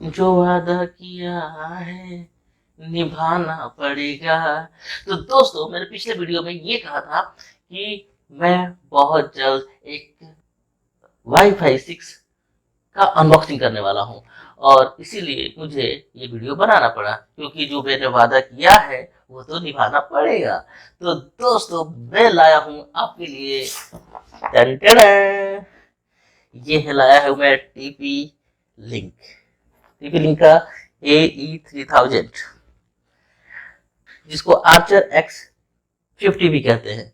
जो वादा किया है निभाना पड़ेगा। तो दोस्तों, मैंने पिछले वीडियो में ये कहा था कि मैं बहुत जल्द एक वाईफाई 6 का अनबॉक्सिंग करने वाला हूँ, और इसीलिए मुझे ये वीडियो बनाना पड़ा, क्योंकि जो मैंने वादा किया है वो तो निभाना पड़ेगा। तो दोस्तों, मैं लाया हूँ आपके लिए टन टन, ये है, लाया है मैं लिंक टीपी लिंक का AE3000, जिसको आर्चर X50 भी कहते हैं।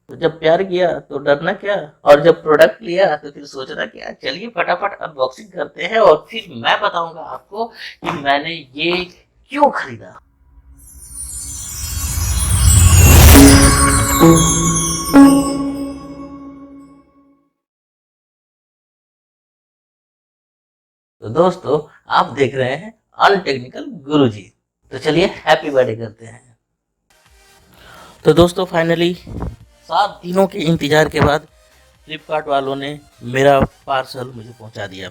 तो जब प्यार किया तो डरना क्या, और जब प्रोडक्ट लिया तो फिर सोचना क्या। चलिए फटाफट अनबॉक्सिंग करते हैं, और फिर मैं बताऊंगा आपको कि मैंने ये क्यों खरीदा। तो दोस्तों, आप देख रहे हैं अनटेक्निकल गुरुजी। तो चलिए हैप्पी बर्थडे करते हैं। तो दोस्तों, फाइनली 7 दिनों के इंतजार के बाद फ्लिपकार्ट वालों ने मेरा पार्सल मुझे पहुंचा दिया।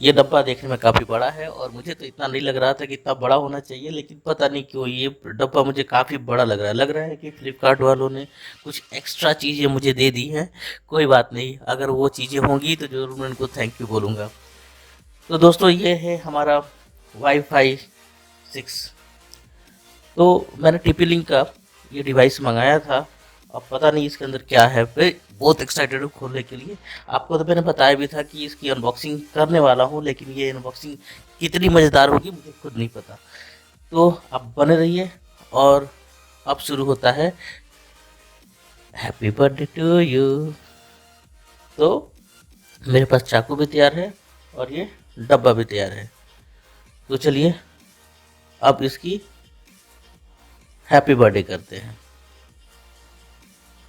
ये डब्बा देखने में काफ़ी बड़ा है, और मुझे तो इतना नहीं लग रहा था कि इतना बड़ा होना चाहिए, लेकिन पता नहीं क्यों ये डब्बा मुझे काफ़ी बड़ा लग रहा है। लग रहा है कि फ्लिपकार्ट वालों ने कुछ एक्स्ट्रा चीज़ें मुझे दे दी हैं। कोई बात नहीं, अगर वो चीज़ें होंगी तो ज़रूर मैं उनको थैंक यू बोलूँगा। तो दोस्तों, ये है हमारा वाईफाई 6। तो मैंने टीपी लिंक का ये डिवाइस मंगाया था। अब पता नहीं इसके अंदर क्या है, मैं बहुत एक्साइटेड हूँ खोलने के लिए। आपको तो मैंने बताया भी था कि इसकी अनबॉक्सिंग करने वाला हूँ, लेकिन ये अनबॉक्सिंग कितनी मज़ेदार होगी मुझे खुद नहीं पता। तो आप बने रहिए, और अब शुरू होता है हैप्पी बर्थडे टू यू। तो मेरे पास चाकू भी तैयार है, और ये डब्बा भी तैयार है। तो चलिए अब इसकी हैप्पी बर्थडे करते हैं।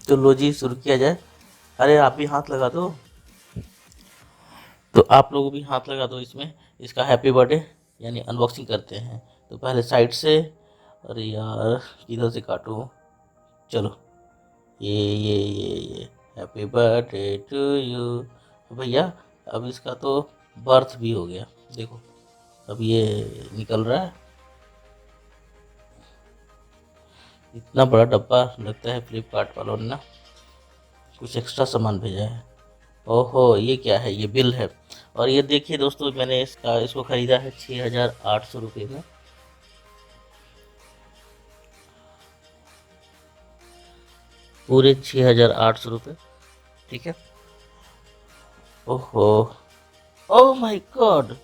तो लो जी, शुरू किया जाए। अरे आप भी हाथ लगा दो, तो आप लोग भी हाथ लगा दो इसमें। इसका हैप्पी बर्थडे यानी अनबॉक्सिंग करते हैं। तो पहले साइड से, अरे यार किधर से काटूं, चलो, ये हैप्पी बर्थडे टू यू भैया। अब इसका तो बर्थ भी हो गया, देखो अब ये निकल रहा है। इतना बड़ा डब्बा, लगता है फ्लिपकार्ट वालों ने ना कुछ एक्स्ट्रा सामान भेजा है। ओहो, ये क्या है, ये बिल है। और ये देखिए दोस्तों, मैंने इसको ख़रीदा है 6,800 रुपये में। पूरे 6,800 रुपये, ठीक है। ओहो, ओह माय गॉड,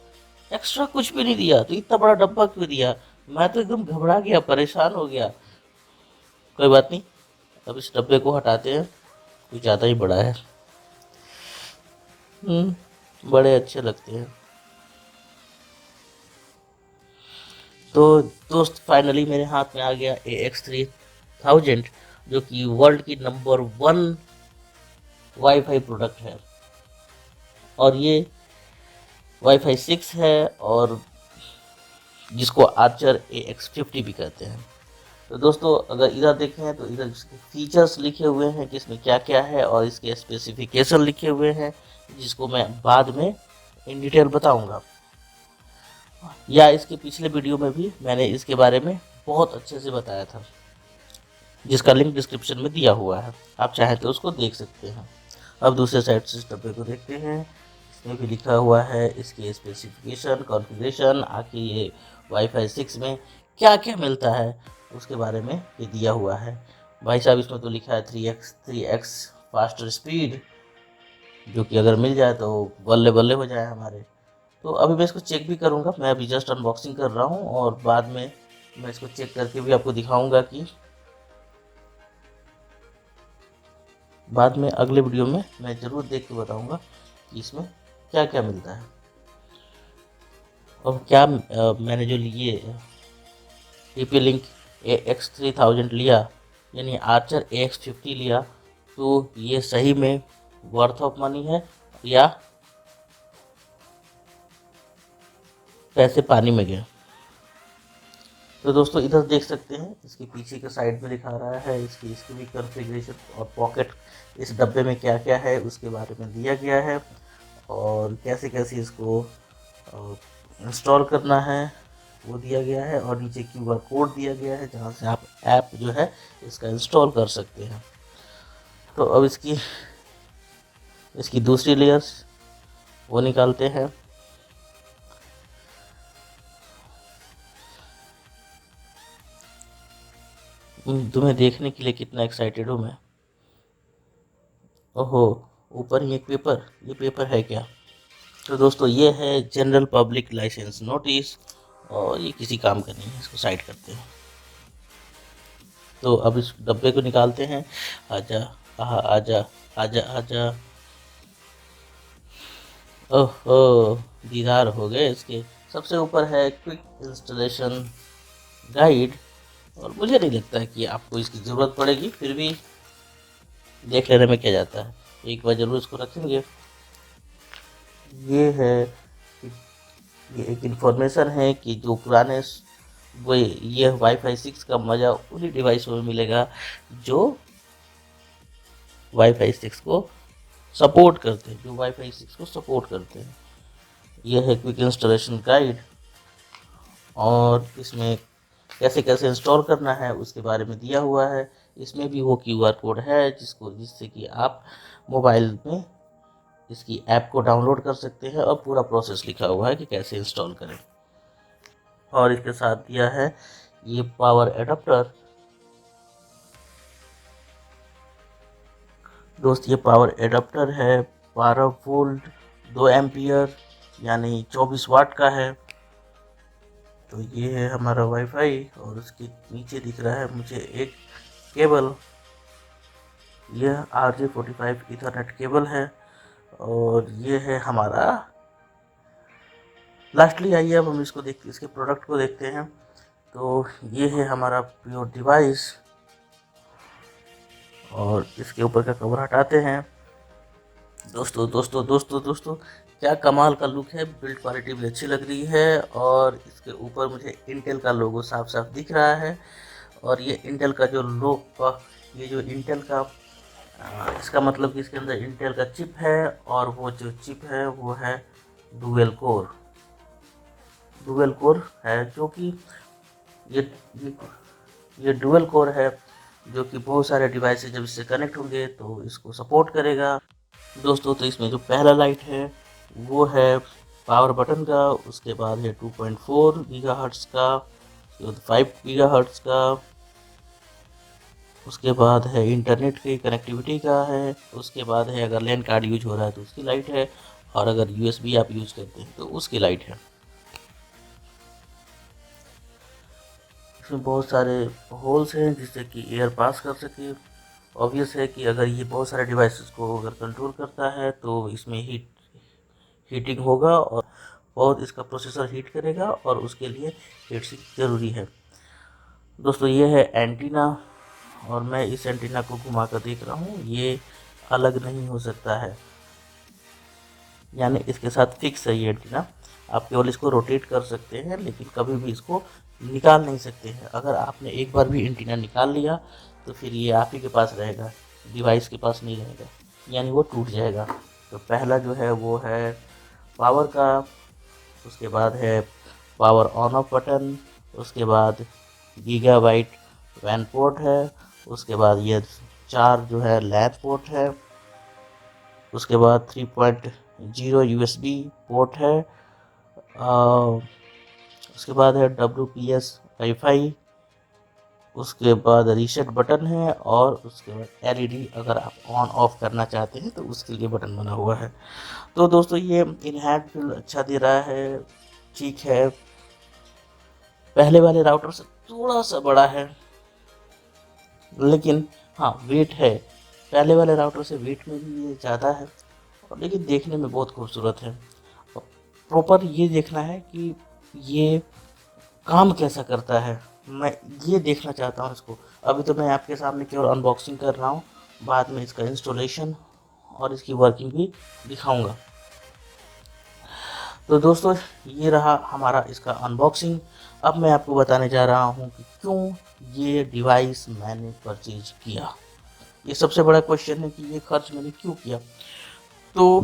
एक्स्ट्रा कुछ भी नहीं दिया तो इतना बड़ा डब्बा क्यों दिया। मैं तो एकदम घबरा गया, परेशान हो गया। कोई बात नहीं, अब इस डब्बे को हटाते हैं, कुछ ज़्यादा ही बड़ा है। बड़े अच्छे लगते हैं। तो दोस्त, फाइनली मेरे हाथ में आ गया AX3000, जो कि वर्ल्ड की नंबर 1 वाईफाई प्रोडक्ट है। और ये वाईफाई 6 है, और जिसको आर्चर AX50 भी कहते हैं। तो दोस्तों, अगर इधर देखें तो इधर इसके फीचर्स लिखे हुए हैं कि इसमें क्या क्या है, और इसके स्पेसिफिकेशन लिखे हुए हैं, जिसको मैं बाद में इन डिटेल बताऊंगा। या इसके पिछले वीडियो में भी मैंने इसके बारे में बहुत अच्छे से बताया था, जिसका लिंक डिस्क्रिप्शन में दिया हुआ है, आप चाहें तो उसको देख सकते हैं। अब दूसरे साइड से इस डब्बे को देखते हैं। इसमें भी लिखा हुआ है इसके स्पेसिफिकेशन, कॉन्फ़िगरेशन, आखिर ये वाईफाई 6 में क्या क्या मिलता है उसके बारे में ये दिया हुआ है। भाई साहब, इसमें तो लिखा है 3x फास्टर स्पीड, जो कि अगर मिल जाए तो बल्ले बल्ले हो जाए हमारे। तो अभी मैं इसको चेक भी करूँगा। मैं अभी जस्ट अनबॉक्सिंग कर रहा हूँ, और बाद में मैं इसको चेक करके भी आपको दिखाऊँगा कि बाद में अगले वीडियो में मैं ज़रूर देख के बताऊंगा कि इसमें क्या क्या मिलता है, और क्या मैंने जो लिए टीपी लिंक AX3000 लिया, यानी आर्चर AX50 लिया, तो ये सही में वर्थ ऑफ मनी है, या पैसे पानी में गए। तो दोस्तों, इधर देख सकते हैं इसके पीछे के साइड में दिखा रहा है इसकी भी कॉन्फ़िगरेशन, और पॉकेट इस डब्बे में क्या क्या है उसके बारे में दिया गया है, और कैसे कैसे इसको इंस्टॉल करना है वो दिया गया है, और नीचे क्यूआर कोड दिया गया है जहाँ से आप ऐप जो है इसका इंस्टॉल कर सकते हैं। तो अब इसकी दूसरी लेयर्स वो निकालते हैं। तुम्हें देखने के लिए कितना एक्साइटेड हूँ मैं। ओहो, ऊपर ही एक पेपर, ये पेपर है क्या? तो दोस्तों ये है जनरल पब्लिक लाइसेंस नोटिस, और ये किसी काम का नहीं है, इसको साइड करते हैं। तो अब इस डब्बे को निकालते हैं। आजा आजा आजा आजा। ओहो, दीदार हो गए इसके। सबसे ऊपर है क्विक इंस्टॉलेशन गाइड, और मुझे नहीं लगता है कि आपको इसकी ज़रूरत पड़ेगी, फिर भी देख लेने में क्या जाता है, एक बार ज़रूर इसको रखेंगे। ये है, ये एक इन्फॉर्मेशन है कि जो पुराने वो ये वाईफाई 6 का मज़ा उन्हीं डिवाइसों में मिलेगा जो वाईफाई 6 को सपोर्ट करते हैं, जो वाईफाई 6 को सपोर्ट करते हैं। यह है क्विक इंस्टॉलेशन गाइड, और इसमें कैसे कैसे इंस्टॉल करना है उसके बारे में दिया हुआ है। इसमें भी वो क्यूआर कोड है जिससे कि आप मोबाइल में इसकी ऐप को डाउनलोड कर सकते हैं, और पूरा प्रोसेस लिखा हुआ है कि कैसे इंस्टॉल करें। और इसके साथ दिया है ये पावर एडाप्टर। दोस्त ये पावर एडाप्टर है 12 वोल्ट 2 एम्पियर यानी 24 वाट का है। तो ये है हमारा वाईफाई, और उसके नीचे दिख रहा है मुझे एक केबल। यह RJ45 ईथरनेट केबल है, और ये है हमारा। लास्टली आइए अब हम इसके प्रोडक्ट को देखते हैं। तो ये है हमारा प्योर डिवाइस, और इसके ऊपर का कवर हटाते हैं। दोस्तों दोस्तों दोस्तों दोस्तों, क्या कमाल का लुक है, बिल्ड क्वालिटी भी अच्छी लग रही है, और इसके ऊपर मुझे इंटेल का लोगो साफ साफ दिख रहा है। और ये इंटेल का जो ये जो इंटेल का इसका मतलब कि इसके अंदर इंटेल का चिप है, और वो जो चिप है वो है डुअल कोर है, जो कि ये ये डुअल कोर है, जो कि बहुत सारे डिवाइसेज जब इससे कनेक्ट होंगे तो इसको सपोर्ट करेगा। दोस्तों तो इसमें जो पहला लाइट है वो है पावर बटन का, उसके बाद है 2.4 गीगाहर्ट्ज़ का, 5 गीगाहर्ट्ज़ का, उसके बाद है इंटरनेट की कनेक्टिविटी का है, उसके बाद है अगर लैन कार्ड यूज हो रहा है तो उसकी लाइट है, और अगर USB आप यूज करते हैं तो उसकी लाइट है। इसमें बहुत सारे होल्स हैं जिससे कि एयर पास कर सके। ऑब्वियस है कि अगर ये बहुत सारे डिवाइसेस को अगर कंट्रोल करता है तो इसमें हीटिंग होगा, और बहुत इसका प्रोसेसर हीट करेगा, और उसके लिए हीट सिंक ज़रूरी है। दोस्तों ये है एंटीना, और मैं इस एंटीना को घुमा कर देख रहा हूँ, ये अलग नहीं हो सकता है, यानी इसके साथ फिक्स है ये एंटीना। आप केवल इसको रोटेट कर सकते हैं, लेकिन कभी भी इसको निकाल नहीं सकते हैं। अगर आपने एक बार भी एंटीना निकाल लिया तो फिर ये आप ही के पास रहेगा, डिवाइस के पास नहीं रहेगा, यानी वो टूट जाएगा। तो पहला जो है वो है पावर का, उसके बाद है पावर ऑन ऑफ बटन, उसके बाद गीगाबाइट वैन पोर्ट है, उसके बाद ये 4 जो है लैब पोर्ट है, उसके बाद 3.0 USB पोर्ट है, उसके बाद है WPS वाईफाई, उसके बाद रीसेट बटन है, और उसके बाद LED अगर आप ऑन ऑफ करना चाहते हैं तो उसके लिए बटन बना हुआ है। तो दोस्तों ये इन हैंड फील अच्छा दे रहा है, ठीक है, पहले वाले राउटर से थोड़ा सा बड़ा है, लेकिन हाँ वेट है, पहले वाले राउटर से वेट में भी ये ज़्यादा है, और लेकिन देखने में बहुत खूबसूरत है। प्रॉपर ये देखना है कि ये काम कैसा करता है, मैं ये देखना चाहता हूँ इसको। अभी तो मैं आपके सामने केवल अनबॉक्सिंग कर रहा हूँ, बाद में इसका इंस्टॉलेशन और इसकी वर्किंग भी दिखाऊंगा। तो दोस्तों ये रहा हमारा इसका अनबॉक्सिंग। अब मैं आपको बताने जा रहा हूँ कि क्यों ये डिवाइस मैंने परचेज किया। ये सबसे बड़ा क्वेश्चन है कि ये खर्च मैंने क्यों किया। तो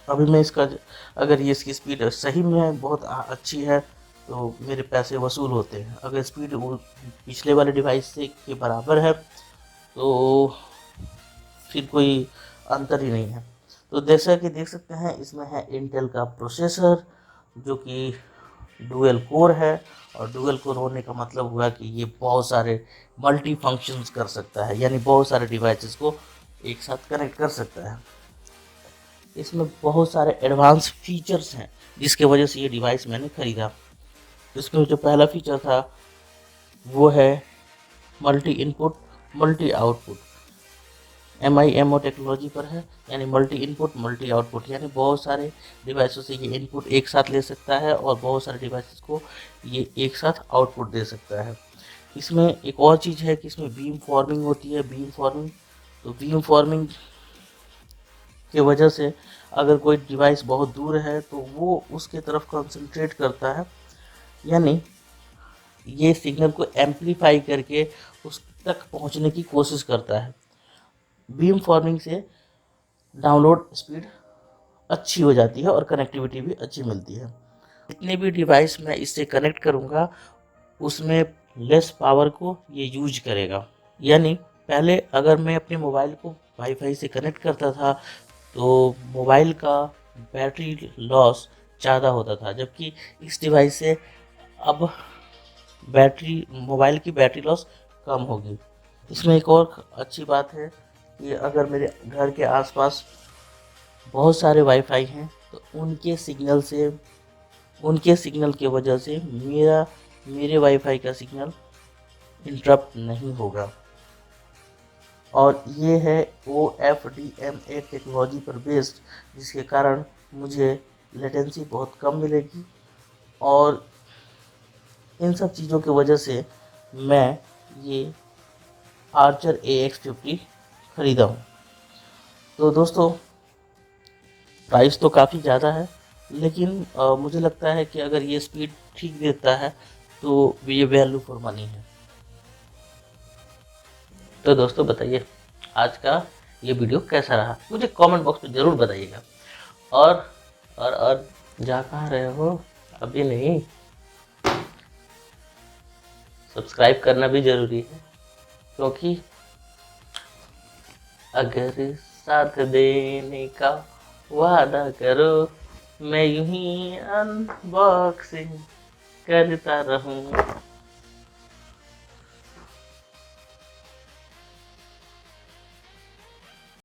अभी मैं इसका, अगर ये इसकी स्पीड सही में बहुत अच्छी है तो मेरे पैसे वसूल होते हैं। अगर स्पीड पिछले वाले डिवाइस से के बराबर है तो फिर कोई अंतर ही नहीं है। तो जैसा कि देख सकते हैं, इसमें है इंटेल का प्रोसेसर जो कि डुअल कोर है, और डुअल कोर होने का मतलब हुआ कि ये बहुत सारे मल्टी फंक्शंस कर सकता है, यानी बहुत सारे डिवाइसेस को एक साथ कनेक्ट कर सकता है। इसमें बहुत सारे एडवांस फीचर्स हैं जिसके वजह से ये डिवाइस मैंने खरीदा। इसमें जो पहला फीचर था वो है multi input multi output. MIMO technology पर है, यानी मल्टी इनपुट मल्टी आउटपुट, यानी बहुत सारे डिवाइसों से ये इनपुट एक साथ ले सकता है और बहुत सारे डिवाइसेस को ये एक साथ आउटपुट दे सकता है। इसमें एक और चीज़ है कि इसमें बीम फॉर्मिंग होती है। बीम फॉर्मिंग, तो बीम फॉर्मिंग की वजह से अगर कोई डिवाइस बहुत दूर है तो वो उसके तरफ कंसंट्रेट करता है, यानी ये सिग्नल को एम्पलीफाई करके उस तक पहुंचने की कोशिश करता है। बीम फॉर्मिंग से डाउनलोड स्पीड अच्छी हो जाती है और कनेक्टिविटी भी अच्छी मिलती है। जितने भी डिवाइस मैं इससे कनेक्ट करूँगा उसमें लेस पावर को ये यूज करेगा। यानी पहले अगर मैं अपने मोबाइल को वाईफाई से कनेक्ट करता था तो मोबाइल का बैटरी लॉस ज़्यादा होता था, जबकि इस डिवाइस से अब मोबाइल की बैटरी लॉस कम होगी। इसमें एक और अच्छी बात है कि अगर मेरे घर के आसपास बहुत सारे वाईफाई हैं तो उनके सिग्नल की वजह से मेरे वाईफाई का सिग्नल इंटरप्ट नहीं होगा। और ये है OFDMA टेक्नोलॉजी पर बेस्ड, जिसके कारण मुझे लेटेंसी बहुत कम मिलेगी, और इन सब चीज़ों की वजह से मैं ये आर्चर AX50 ख़रीदा हूँ। तो दोस्तों, प्राइस तो काफ़ी ज़्यादा है, लेकिन मुझे लगता है कि अगर ये स्पीड ठीक देता है तो ये वैल्यू फॉर मनी है। तो दोस्तों बताइए आज का ये वीडियो कैसा रहा, मुझे कमेंट बॉक्स में ज़रूर बताइएगा। और जा कहाँ रहे हो, अभी नहीं, सब्सक्राइब करना भी ज़रूरी है, क्योंकि अगर साथ देने का वादा करो मैं यूं ही अनबॉक्सिंग करता रहूं।